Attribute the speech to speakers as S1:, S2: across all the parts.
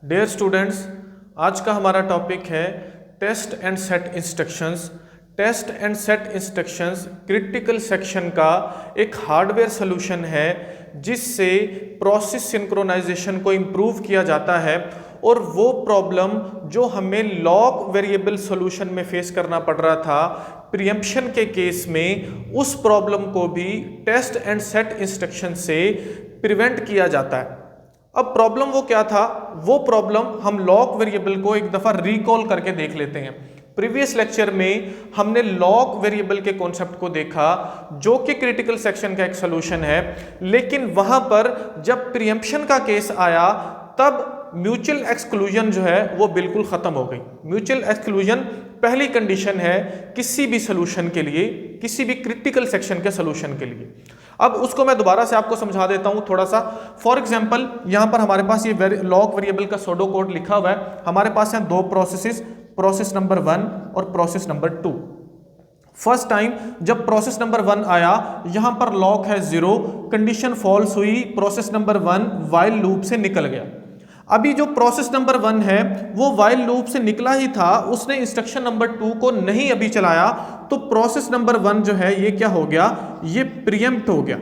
S1: Dear students, आज का हमारा टॉपिक है test and set instructions. Test and set instructions critical section का एक हार्डवेयर सॉल्यूशन है जिससे प्रोसेस सिंक्रोनाइजेशन को इम्प्रूव किया जाता है और वो प्रॉब्लम जो हमें लॉग वेरिएबल सॉल्यूशन में फेस करना पड़ रहा था प्रीएम्पशन के केस में, उस प्रॉब्लम को भी टेस्ट एंड सेट इंस्ट्रक्शन से प्रिवेंट किया जाता है। अब प्रॉब्लम वो क्या था, वो प्रॉब्लम हम लॉग वेरिएबल को एक दफा रिकॉल करके देख लेते हैं। प्रीवियस लेक्चर में हमने लॉग वेरिएबल के कॉन्सेप्ट को देखा जो कि क्रिटिकल सेक्शन का एक सॉल्यूशन है, लेकिन वहां पर जब प्रीएम्पशन का केस आया तब म्यूचुअल एक्सक्लूजन जो है वो बिल्कुल खत्म हो गई। म्यूचुअल एक्सक्लूजन पहली कंडीशन है किसी भी सॉल्यूशन के लिए, किसी भी क्रिटिकल सेक्शन के सॉल्यूशन के लिए। अब उसको मैं दोबारा से आपको समझा देता हूं थोड़ा सा। फॉर एग्जांपल यहां पर हमारे पास ये लॉग वेरिएबल का सूडो कोड लिखा हुआ है। हमारे पास हैं दो प्रोसेसेस, प्रोसेस नंबर 1 और प्रोसेस नंबर 2। फर्स्ट टाइम जब प्रोसेस नंबर 1 आया, यहां पर लॉक है 0, कंडीशन फॉल्स हुई, प्रोसेस नंबर 1 व्हाइल लूप से निकल गया। अभी जो प्रोसेस नंबर 1 है वो व्हाइल लूप से निकला ही था, उसने इंस्ट्रक्शन नंबर 2 को नहीं अभी चलाया, तो प्रोसेस नंबर 1 जो है ये क्या हो गया, ये प्रीएम्प्ट हो गया।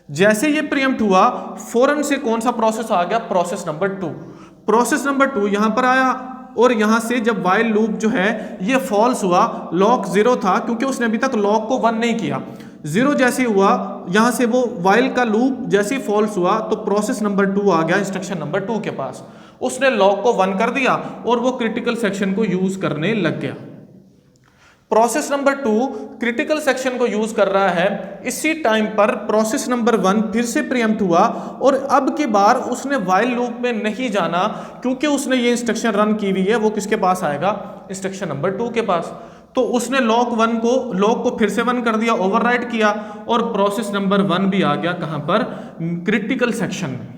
S1: जैसे ये प्रीएम्प्ट हुआ फौरन से कौन सा प्रोसेस आ गया, प्रोसेस नंबर 2। प्रोसेस नंबर 2 यहां पर आया और यहां से जब व्हाइल लूप जो है ये फॉल्स हुआ, लॉक 0 था क्योंकि उसने अभी तक लॉक को 1 नहीं किया। 0 जैसे हुआ, यहां से वो व्हाइल का लूप जैसे फॉल्स हुआ तो प्रोसेस नंबर 2 आ गया इंस्ट्रक्शन नंबर 2 के पास। उसने लॉक को 1 कर दिया और वो क्रिटिकल सेक्शन को यूज करने लग गया। प्रोसेस नंबर 2 क्रिटिकल सेक्शन को यूज कर रहा है। इसी टाइम पर प्रोसेस नंबर 1 फिर से प्रीएम्प्ट हुआ और अब की बार उसने व्हाइल लूप में नहीं जाना क्योंकि उसने ये इंस्ट्रक्शन रन की हुई है, वो किसके पास आएगा, इंस्ट्रक्शन नंबर 2 के पास। तो उसने लॉक को फिर से 1 कर दिया, ओवरराइट किया और प्रोसेस नंबर 1 भी आ गया कहां पर, क्रिटिकल सेक्शन में।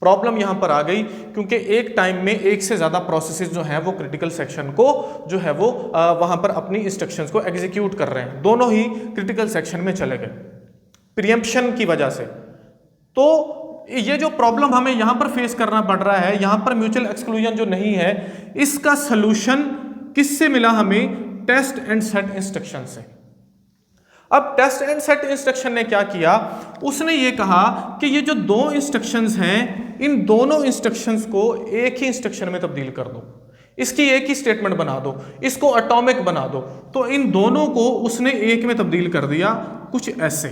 S1: प्रॉब्लम यहां पर आ गई क्योंकि एक टाइम में एक से ज्यादा प्रोसेसेस जो हैं वो क्रिटिकल सेक्शन को जो है वो वहां पर अपनी इंस्ट्रक्शंस को एग्जीक्यूट कर रहे हैं, दोनों ही क्रिटिकल सेक्शन में चले गए प्रीएम्पशन की वजह से। तो ये जो प्रॉब्लम हमें यहां पर फेस करना पड़ रहा है, यहां पर म्यूचुअल एक्सक्लूजन जो नहीं है, इसका सॉल्यूशन किससे मिला हमें, टेस्ट एंड सेट इंस्ट्रक्शन से। अब टेस्ट एंड सेट इंस्ट्रक्शन ने क्या किया, उसने ये कहा कि ये जो दो इंस्ट्रक्शंस हैं इन दोनों इंस्ट्रक्शंस को एक ही इंस्ट्रक्शन में तब्दील कर दो, इसकी एक ही स्टेटमेंट बना दो, इसको एटॉमिक बना दो। तो इन दोनों को उसने एक में तब्दील कर दिया कुछ ऐसे।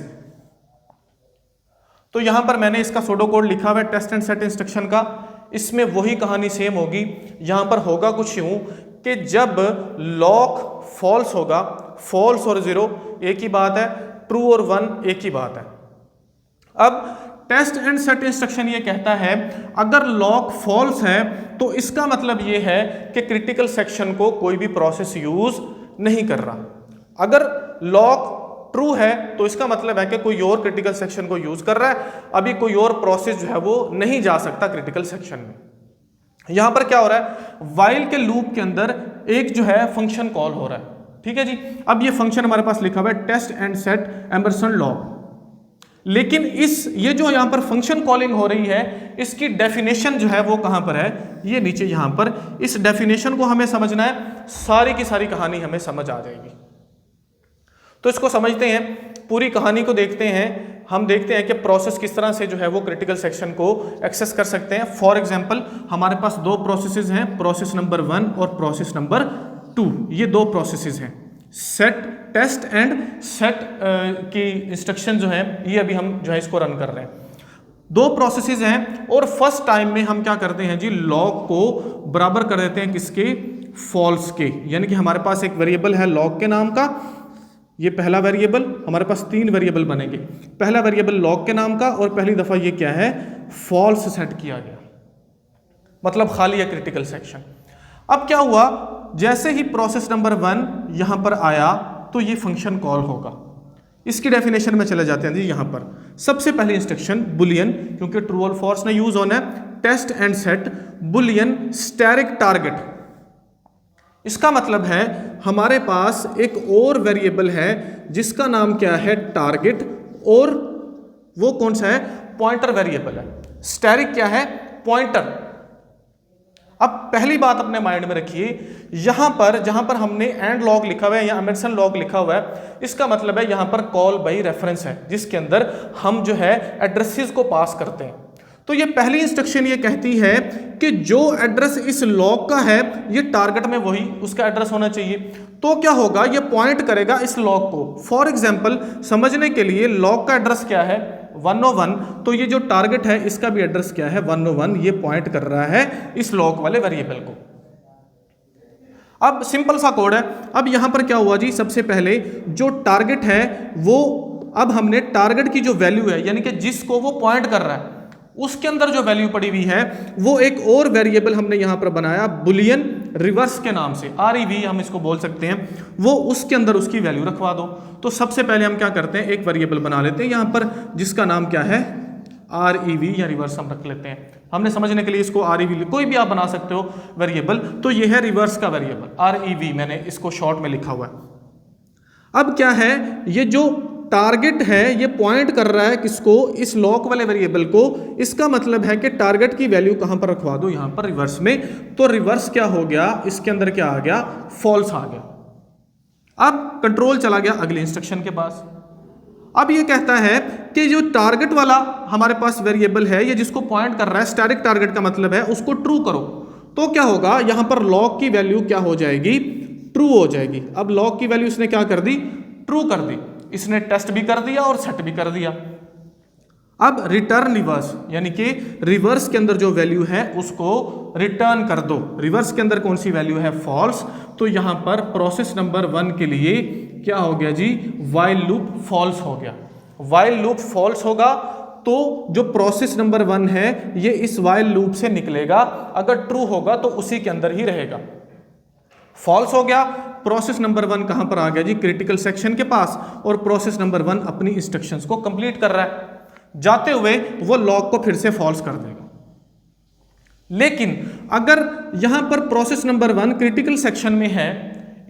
S1: तो यहां पर मैंने इसका सूडो कोड लिखा हुआ है टेस्ट एंड सेट इंस्ट्रक्शन का। इसमें वही कहानी सेम होगी। यहां पर होगा कुछ यूं कि जब लॉक फॉल्स होगा, फॉल्स और 0 एक ही बात है, ट्रू और 1 एक ही बात है। अब टेस्ट एंड सेट इंस्ट्रक्शन ये कहता है अगर लॉक फॉल्स है तो इसका मतलब ये है कि क्रिटिकल सेक्शन को कोई भी प्रोसेस यूज नहीं कर रहा। अगर लॉक ट्रू है तो इसका मतलब है कि कोई और क्रिटिकल सेक्शन को यूज कर रहा है, अभी कोई और प्रोसेस जो है वो नहीं जा सकता क्रिटिकल सेक्शन में। यहां पर क्या हो रहा है, व्हाइल के लूप के अंदर एक जो है फंक्शन कॉल हो रहा है, ठीक है जी। अब ये फंक्शन हमारे पास लिखा हुआ है टेस्ट एंड सेट एम्बरसन लॉग, लेकिन ये जो यहां पर फंक्शन कॉलिंग हो रही है इसकी डेफिनेशन जो है वो कहां पर है, ये नीचे यहां पर। इस डेफिनेशन को हमें समझना है, सारी की सारी कहानी हमें समझ आ जाएगी। तो इसको समझते हैं, पूरी कहानी को देखते हैं। हम देखते हैं कि प्रोसेस किस तरह से जो है वो क्रिटिकल सेक्शन को एक्सेस कर सकते हैं। फॉर एग्जांपल हमारे पास दो प्रोसेसेस हैं, प्रोसेस नंबर 1 और प्रोसेस नंबर 2। ये दो प्रोसेसेस हैं। सेट टेस्ट एंड सेट की इंस्ट्रक्शन जो है ये अभी हम जो है इसको रन कर रहे हैं। दो प्रोसेसेस हैं और फर्स्ट टाइम में हम क्या करते हैं जी, लॉग को बराबर कर देते हैं किसके, फॉल्स के। यानी कि हमारे पास एक वेरिएबल है लॉग के नाम का, ये पहला वेरिएबल, हमारे पास 3 वेरिएबल बनेंगे। पहला वेरिएबल लॉग के नाम का और पहली दफा ये क्या है, फॉल्स सेट किया गया, मतलब खाली है क्रिटिकल सेक्शन। अब क्या हुआ, जैसे ही प्रोसेस नंबर 1 यहां पर आया तो ये फंक्शन कॉल होगा। इसकी डेफिनेशन में चले जाते हैं जी। यहां पर सबसे पहली इंस्ट्रक्शन बुलियन, क्योंकि ट्रू और फॉल्स ने यूज होना है, test and set boolean static target. इसका मतलब है हमारे पास एक और वेरिएबल है जिसका नाम क्या है, टारगेट, और वो कौन सा है, पॉइंटर वेरिएबल है। स्टैटिक क्या है, पॉइंटर। अब पहली बात अपने माइंड में रखिए, यहां पर जहां पर हमने एंड लॉग लिखा हुआ है या एमर्सन लॉग लिखा हुआ है, इसका मतलब है यहां पर कॉल बाई रेफरेंस है, जिसके अंदर हम जो है एड्रेसेस को पास करते हैं। तो ये पहली इंस्ट्रक्शन ये कहती है कि जो एड्रेस इस लॉग का है ये टारगेट में वही उसका एड्रेस होना चाहिए। तो क्या होगा, ये पॉइंट करेगा इस लॉग को। फॉर एग्जांपल समझने के लिए लॉग का एड्रेस क्या है 101, तो ये जो टारगेट है इसका भी एड्रेस क्या है 101, ये पॉइंट कर रहा है इस लॉग वाले वेरिएबल को। अब सिंपल सा कोड है। अब यहां पर क्या हुआ जी, सबसे पहले जो टारगेट है वो, अब हमने टारगेट की जो वैल्यू है यानी कि जिसको वो पॉइंट कर रहा है उसके अंदर जो वैल्यू पड़ी हुई है वो एक और वेरिएबल हमने यहां पर बनाया बुलियन रिवर्स के नाम से, REV हम इसको बोल सकते हैं, वो उसके अंदर उसकी वैल्यू रखवा दो। तो सबसे पहले हम क्या करते हैं, एक वेरिएबल बना लेते हैं यहां पर जिसका नाम क्या है REV या रिवर्स हम रख लेते हैं। हमने समझने के लिए इसको REV, कोई भी आप बना सकते हो वेरिएबल। तो ये है रिवर्स का वेरिएबल REV, मैंने इसको शॉर्ट में लिखा हुआ है। अब क्या है, ये जो टारगेट है ये पॉइंट कर रहा है किसको, इस लॉक वाले वेरिएबल को। इसका मतलब है कि टारगेट की वैल्यू कहां पर रखवा दो, यहां पर रिवर्स में। तो रिवर्स क्या हो गया, इसके अंदर क्या आ गया, फॉल्स आ गया। अब कंट्रोल चला गया अगले इंस्ट्रक्शन के पास। अब ये कहता है कि जो टारगेट वाला हमारे पास वेरिएबल है ये जिसको पॉइंट कर रहा है, स्टैटिक टारगेट का मतलब है, उसको ट्रू करो। तो क्या होगा, यहां पर लॉग की वैल्यू क्या हो जाएगी, ट्रू हो जाएगी। अब लॉग की वैल्यू इसने क्या कर दी, ट्रू कर दी। इसने टेस्ट भी कर दिया और सेट भी कर दिया। अब रिटर्न रिवर्स यानी कि रिवर्स के अंदर जो वैल्यू है उसको रिटर्न कर दो। रिवर्स के अंदर कौन सी वैल्यू है, फॉल्स। तो यहां पर प्रोसेस नंबर 1 के लिए क्या हो गया जी, वाइल लूप फॉल्स हो गया। वाइल लूप फॉल्स होगा तो जो प्रोसेस नंबर 1 है ये इस वाइल लूप से निकलेगा, अगर ट्रू होगा तो उसी के अंदर ही रहेगा। फॉल्स हो गया, प्रोसेस नंबर 1 कहां पर आ गया जी, क्रिटिकल सेक्शन के पास, और प्रोसेस नंबर 1 अपनी इंस्ट्रक्शंस को कंप्लीट कर रहा है। जाते हुए वो लॉग को फिर से फॉल्स कर देगा। लेकिन अगर यहां पर प्रोसेस नंबर 1 क्रिटिकल सेक्शन में है,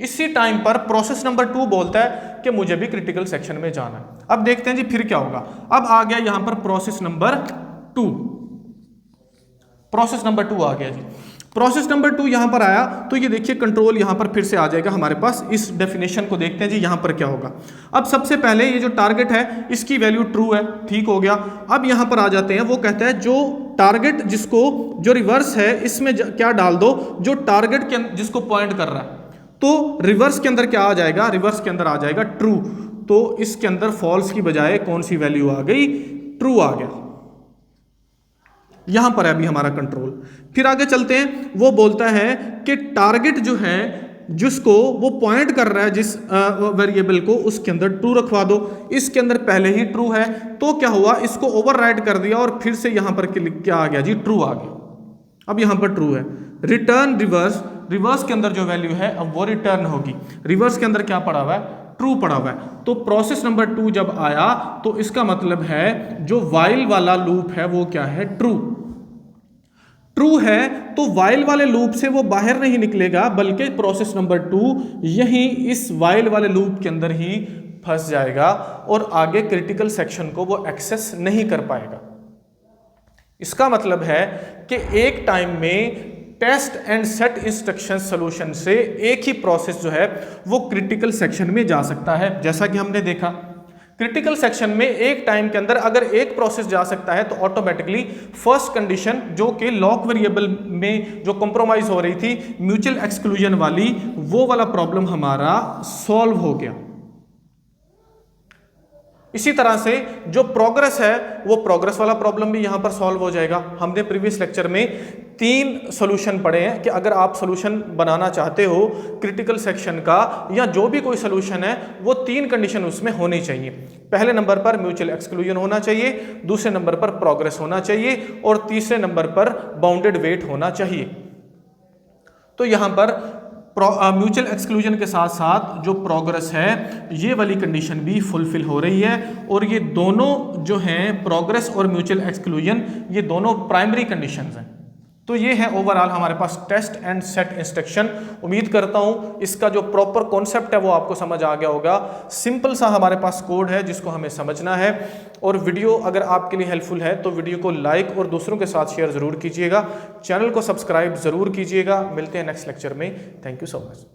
S1: इसी टाइम पर प्रोसेस नंबर 2 बोलता है कि मुझे भी क्रिटिकल सेक्शन में जाना है। अब देखते हैं जी फिर क्या होगा। अब आ गया यहां पर प्रोसेस नंबर 2, प्रोसेस नंबर 2 आ गया जी। प्रोसेस नंबर 2 यहां पर आया तो ये देखिए कंट्रोल यहां पर फिर से आ जाएगा हमारे पास। इस डेफिनेशन को देखते हैं जी यहां पर क्या होगा। अब सबसे पहले ये जो टारगेट है इसकी वैल्यू ट्रू है, ठीक हो गया। अब यहां पर आ जाते हैं, वो कहता है जो टारगेट जिसको जो रिवर्स है इसमें क्या डाल दो, जो टारगेट के जिसको पॉइंट कर रहा है। तो रिवर्स के अंदर क्या आ जाएगा, रिवर्स के अंदर आ जाएगा ट्रू। तो इसके अंदर फॉल्स की बजाय कौन सी वैल्यू आ गई, ट्रू आ गया। यहां पर है अभी हमारा कंट्रोल। फिर आगे चलते हैं, वो बोलता है कि टारगेट जो है जिसको वो पॉइंट कर रहा है जिस वेरिएबल को, उसके अंदर ट्रू रखवा दो। इसके अंदर पहले ही ट्रू है तो क्या हुआ, इसको ओवरराइड कर दिया और फिर से यहां पर क्या आ गया जी, ट्रू आ गया। अब यहां पर ट्रू है। रिटर्न रिवर्स, रिवर्स के अंदर जो वैल्यू है अब वो रिटर्न होगी। रिवर्स के अंदर क्या पड़ा हुआ है, ट्रू पड़ा हुआ है। तो प्रोसेस नंबर 2 जब आया तो इसका मतलब है जो वाइल वाला लूप है वो क्या है, ट्रू। ट्रू है तो वाइल वाले लूप से वो बाहर नहीं निकलेगा, बल्कि प्रोसेस नंबर 2 यही इस वाइल वाले लूप के अंदर ही फंस जाएगा और आगे क्रिटिकल सेक्शन को वो एक्सेस नहीं कर पाएगा। इसका मतलब है कि एक टाइम में test and set instruction solution से एक ही प्रोसेस जो है वो क्रिटिकल सेक्शन में जा सकता है। जैसा कि हमने देखा क्रिटिकल सेक्शन में एक टाइम के अंदर अगर एक प्रोसेस जा सकता है तो ऑटोमेटिकली फर्स्ट कंडीशन जो कि लॉक वेरिएबल में जो कॉम्प्रोमाइज हो रही थी म्यूचुअल एक्सक्लूजन वाली, वो वाला प्रॉब्लम हमारा सॉल्व हो गया। इसी तरह से जो प्रोग्रेस है वो प्रोग्रेस वाला प्रॉब्लम भी यहां पर सॉल्व हो जाएगा। हमने प्रीवियस लेक्चर में 3 सॉल्यूशन पढ़े हैं कि अगर आप सॉल्यूशन बनाना चाहते हो क्रिटिकल सेक्शन का या जो भी कोई सॉल्यूशन है, वो 3 कंडीशन उसमें होनी चाहिए। पहले नंबर पर म्यूचुअल एक्सक्लूजन होना चाहिए, दूसरे नंबर पर प्रोग्रेस होना चाहिए और तीसरे नंबर पर बाउंडेड वेट होना चाहिए। तो यहां पर म्यूचुअल एक्सक्लूजन के साथ साथ जो प्रोग्रेस है ये वाली कंडीशन भी फुलफिल हो रही है, और ये दोनों जो हैं प्रोग्रेस और म्यूचुअल एक्सक्लूजन, ये दोनों प्राइमरी कंडीशंस हैं। तो ये है ओवरऑल हमारे पास टेस्ट एंड सेट इंस्ट्रक्शन। उम्मीद करता हूं इसका जो प्रॉपर कॉन्सेप्ट है वो आपको समझ आ गया होगा। सिंपल सा हमारे पास कोड है जिसको हमें समझना है। और वीडियो अगर आपके लिए हेल्पफुल है तो वीडियो को लाइक और दूसरों के साथ शेयर जरूर कीजिएगा। चैनल को सब्सक्राइब जरूर कीजिएगा। मिलते हैं नेक्स्ट लेक्चर में। Thank you so much.